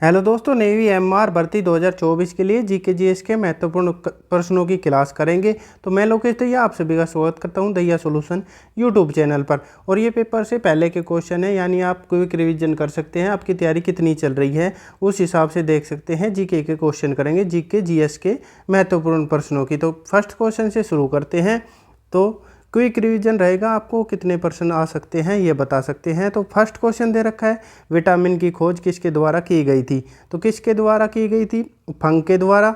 Hello दोस्तों, navy MR भर्ती 2024 के लिए जीके जीएस के महत्वपूर्ण प्रश्नों की क्लास करेंगे। तो मैं लोकेश दैया आप सभी का स्वागत करता हूं दैया सॉल्यूशन यूट्यूब चैनल पर। और ये पेपर से पहले के क्वेश्चन है, यानी आप क्विक रिवीजन कर सकते हैं। आपकी तैयारी कितनी चल रही है उस हिसाब से देख सकते हैं। जीके के क्वेश्चन करेंगे, जीके जीएस के महत्वपूर्ण प्रश्नों की। तो फर्स्ट क्वेश्चन से शुरू करते हैं। तो क्विक रिवीजन रहेगा, आपको कितने प्रश्न आ सकते हैं ये बता सकते हैं। तो फर्स्ट क्वेश्चन दे रखा है, विटामिन की खोज किसके द्वारा की गई थी। तो किसके द्वारा की गई थी, फंक के द्वारा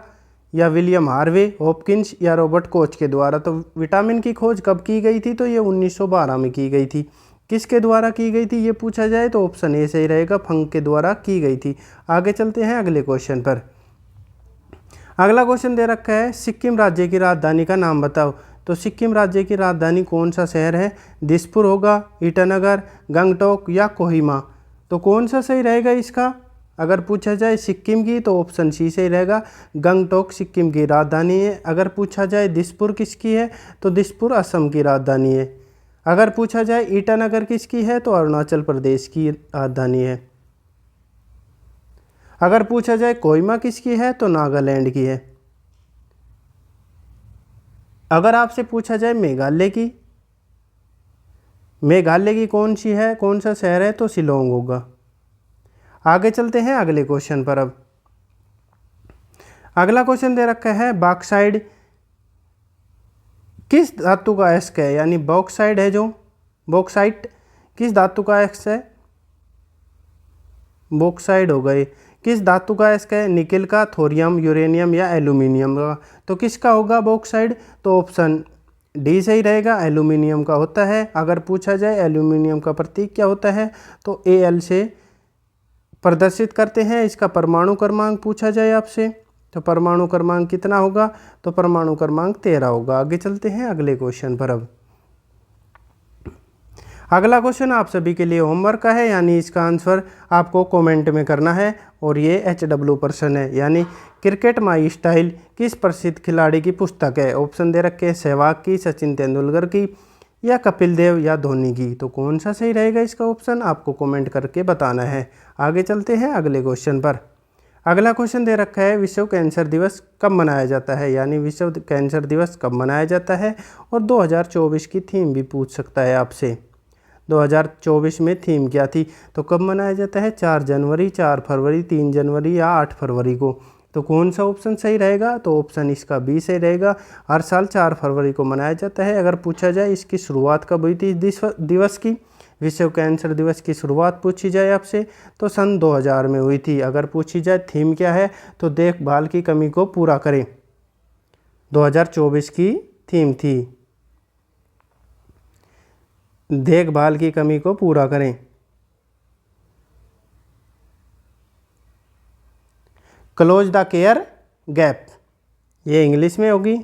या विलियम हार्वे, हॉपकिंस या रॉबर्ट कोच के द्वारा। तो विटामिन की खोज कब की गई थी, तो ये 1912 में की गई थी। किसके द्वारा की गई थी ये पूछा जाए तो ऑप्शन ए सही रहेगा, फंक के द्वारा की गई थी। आगे चलते हैं अगले क्वेश्चन पर। अगला क्वेश्चन दे रखा है, सिक्किम राज्य की राजधानी का नाम बताओ। तो सिक्किम राज्य की राजधानी कौन सा शहर है, दिसपुर होगा, ईटानगर, गंगटोक या कोहिमा। तो कौन सा सही रहेगा इसका, अगर पूछा जाए सिक्किम की तो ऑप्शन सी सही रहेगा, गंगटोक सिक्किम की राजधानी है। अगर पूछा जाए दिसपुर किसकी है तो दिसपुर असम की राजधानी है। अगर पूछा जाए ईटानगर किसकी है तो अरुणाचल प्रदेश की राजधानी है। अगर पूछा जाए कोहिमा किसकी है तो नागालैंड की है। अगर आपसे पूछा जाए मेघालय की कौन सी है, कौन सा शहर है, तो शिलोंग होगा। आगे चलते हैं अगले क्वेश्चन पर। अब अगला क्वेश्चन दे रखा है, बॉक्साइड किस धातु का अयस्क है, यानी बॉक्साइड है जो बॉक्साइट किस धातु का अयस्क है, बॉक्साइड हो गए, किस धातु का अयस्क है, निकेल का, थोरियम, यूरेनियम या एल्यूमिनियम का। तो किसका होगा बॉक्साइड, तो ऑप्शन डी सही रहेगा, एल्यूमिनियम का होता है। अगर पूछा जाए एल्यूमिनियम का प्रतीक क्या होता है तो Al से प्रदर्शित करते हैं। इसका परमाणु क्रमांक पूछा जाए आपसे तो परमाणु क्रमांक कितना होगा, तो परमाणु क्रमांक 13 होगा। आगे चलते हैं अगले क्वेश्चन पर। अब अगला क्वेश्चन आप सभी के लिए होमवर्क का है, यानी इसका आंसर आपको कमेंट में करना है। और ये HW प्रश्न है, यानी क्रिकेट माई स्टाइल किस प्रसिद्ध खिलाड़ी की पुस्तक है। ऑप्शन दे रखे हैं, सहवाग की, सचिन तेंदुलकर की या कपिल देव या धोनी की। तो कौन सा सही रहेगा इसका ऑप्शन आपको कमेंट करके बताना है। आगे चलते हैं अगले क्वेश्चन पर। अगला क्वेश्चन दे रखा है, विश्व कैंसर दिवस कब मनाया जाता है, यानी विश्व कैंसर दिवस कब मनाया जाता है। और 2024 की थीम भी पूछ सकता है आपसे, 2024 में थीम क्या थी। तो कब मनाया जाता है, 4 जनवरी, 4 फरवरी, 3 जनवरी या 8 फरवरी को। तो कौन सा ऑप्शन सही रहेगा, तो ऑप्शन इसका बी सही रहेगा, हर साल 4 फरवरी को मनाया जाता है। अगर पूछा जाए इसकी शुरुआत कब हुई थी दिवस की, विश्व कैंसर दिवस की शुरुआत पूछी जाए आपसे तो सन 2000 में हुई थी। अगर पूछी जाए थीम क्या है तो देखभाल की कमी को पूरा करें, 2024 की थीम थी देखभाल की कमी को पूरा करें। क्लोज द केयर गैप, ये इंग्लिश में होगी।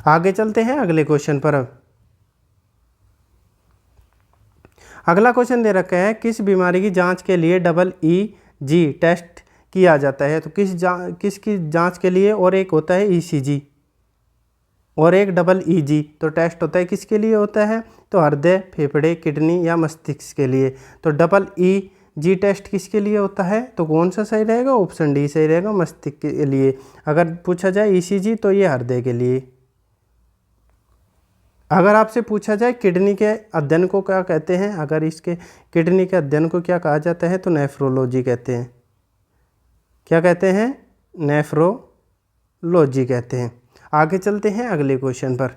आगे चलते हैं अगले क्वेश्चन पर। अब अगला क्वेश्चन दे रखा है, किस बीमारी की जांच के लिए EEG टेस्ट किया जाता है। तो किसकी जांच के लिए, और एक होता है ECG और एक EEG। तो टेस्ट होता है किसके लिए होता है, तो हृदय, फेफड़े, किडनी या मस्तिष्क के लिए। तो EEG टेस्ट किसके लिए होता है, तो कौन सा सही रहेगा, ऑप्शन डी सही रहेगा, मस्तिष्क के लिए। अगर पूछा जाए ECG तो ये हृदय के लिए। अगर आपसे पूछा जाए किडनी के अध्ययन को क्या कहते हैं, अगर इसके किडनी के अध्ययन को क्या कहा जाता है तो नेफ्रोलॉजी कहते हैं। क्या कहते हैं, नेफ्रोलॉजी कहते हैं। आगे चलते हैं अगले क्वेश्चन पर।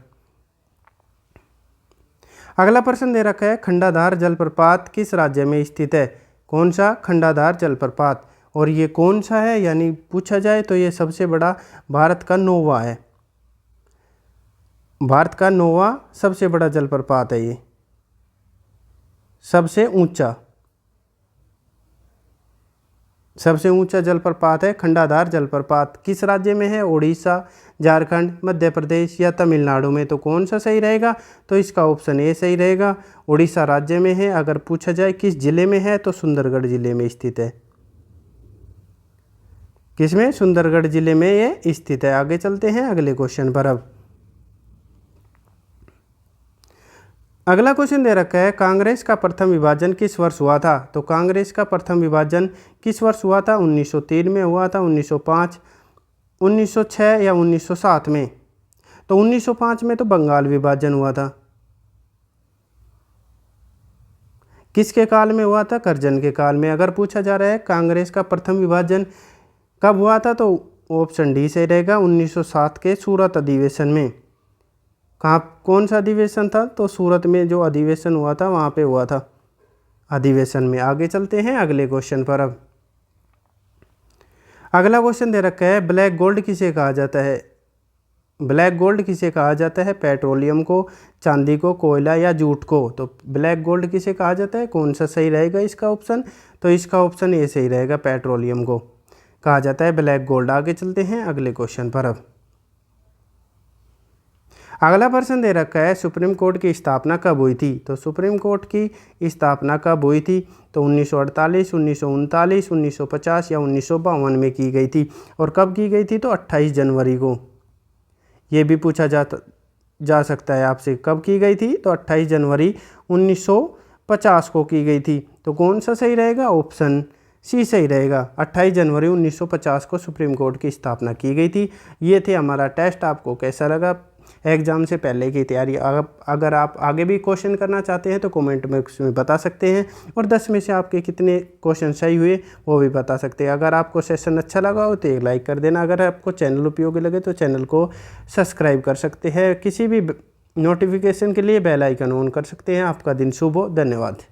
अगला प्रश्न दे रखा है, खंडाधार जलप्रपात किस राज्य में स्थित है। कौन सा खंडाधार जलप्रपात, और ये कौन सा है, यानी पूछा जाए तो ये सबसे बड़ा भारत का 9वां है, भारत का 9वां सबसे बड़ा जलप्रपात है। ये सबसे ऊंचा जलप्रपात है खंडाधार जलप्रपात। किस राज्य में है, उड़ीसा, झारखंड, मध्य प्रदेश या तमिलनाडु में। तो कौन सा सही रहेगा, तो इसका ऑप्शन ए सही रहेगा, उड़ीसा राज्य में है। अगर पूछा जाए किस जिले में है तो सुंदरगढ़ जिले में स्थित है। किसमें, सुंदरगढ़ जिले में ये स्थित है। आगे चलते हैं अगले क्वेश्चन पर। अब अगला क्वेश्चन दे रखा है, कांग्रेस का प्रथम विभाजन किस वर्ष हुआ था? तो कांग्रेस का प्रथम विभाजन किस वर्ष हुआ था? 1903 में हुआ था, 1905, 1906 या 1907 में? तो 1905 में तो बंगाल विभाजन हुआ था। किसके काल में हुआ था? करजन के काल में। अगर पूछा जा रहा है कांग्रेस का प्रथम विभाजन कब हुआ था, तो ऑप्शन डी सही रहेगा, 1907 के सूरत अधिवेशन में। कौन सा अधिवेशन था? तो सूरत में जो अधिवेशन हुआ था वहाँ पे हुआ था अधिवेशन में। आगे चलते हैं अगले क्वेश्चन पर। अब अगला क्वेश्चन दे रखा है, ब्लैक गोल्ड किसे कहा जाता है? ब्लैक गोल्ड किसे कहा जाता है? पेट्रोलियम को, चांदी को, कोयला या जूट को? तो ब्लैक गोल्ड किसे कहा जाता है? कौन सा सही रहेगा इसका ऑप्शन? तो इसका ऑप्शन ए सही रहेगा, पेट्रोलियम को कहा जाता है ब्लैक गोल्ड। आगे चलते हैं अगले क्वेश्चन पर। अब अगला प्रश्न दे रखा है, सुप्रीम कोर्ट की स्थापना कब हुई थी? तो सुप्रीम कोर्ट की स्थापना कब हुई थी? तो 1948, 1939, 1950 या 1952 में की गई थी। और कब की गई थी? तो 28 जनवरी को। ये भी पूछा जा सकता है आपसे, कब की गई थी? तो 28 जनवरी 1950 को की गई थी। तो कौन सा सही रहेगा? ऑप्शन सी सही रहेगा, 28 जनवरी 1950 को सुप्रीम कोर्ट की स्थापना की गई थी। ये थे हमारा टेस्ट। आपको कैसा लगा? एग्ज़ाम से पहले की तैयारी। अगर आप आगे भी क्वेश्चन करना चाहते हैं तो कमेंट में उसमें बता सकते हैं, और 10 में से आपके कितने क्वेश्चन सही हुए वो भी बता सकते हैं। अगर आपको सेशन अच्छा लगा हो तो एक लाइक कर देना। अगर आपको चैनल उपयोगी लगे तो चैनल को सब्सक्राइब कर सकते हैं। किसी भी नोटिफिकेशन के लिए बेल आइकन ऑन कर सकते हैं। आपका दिन शुभ हो। धन्यवाद।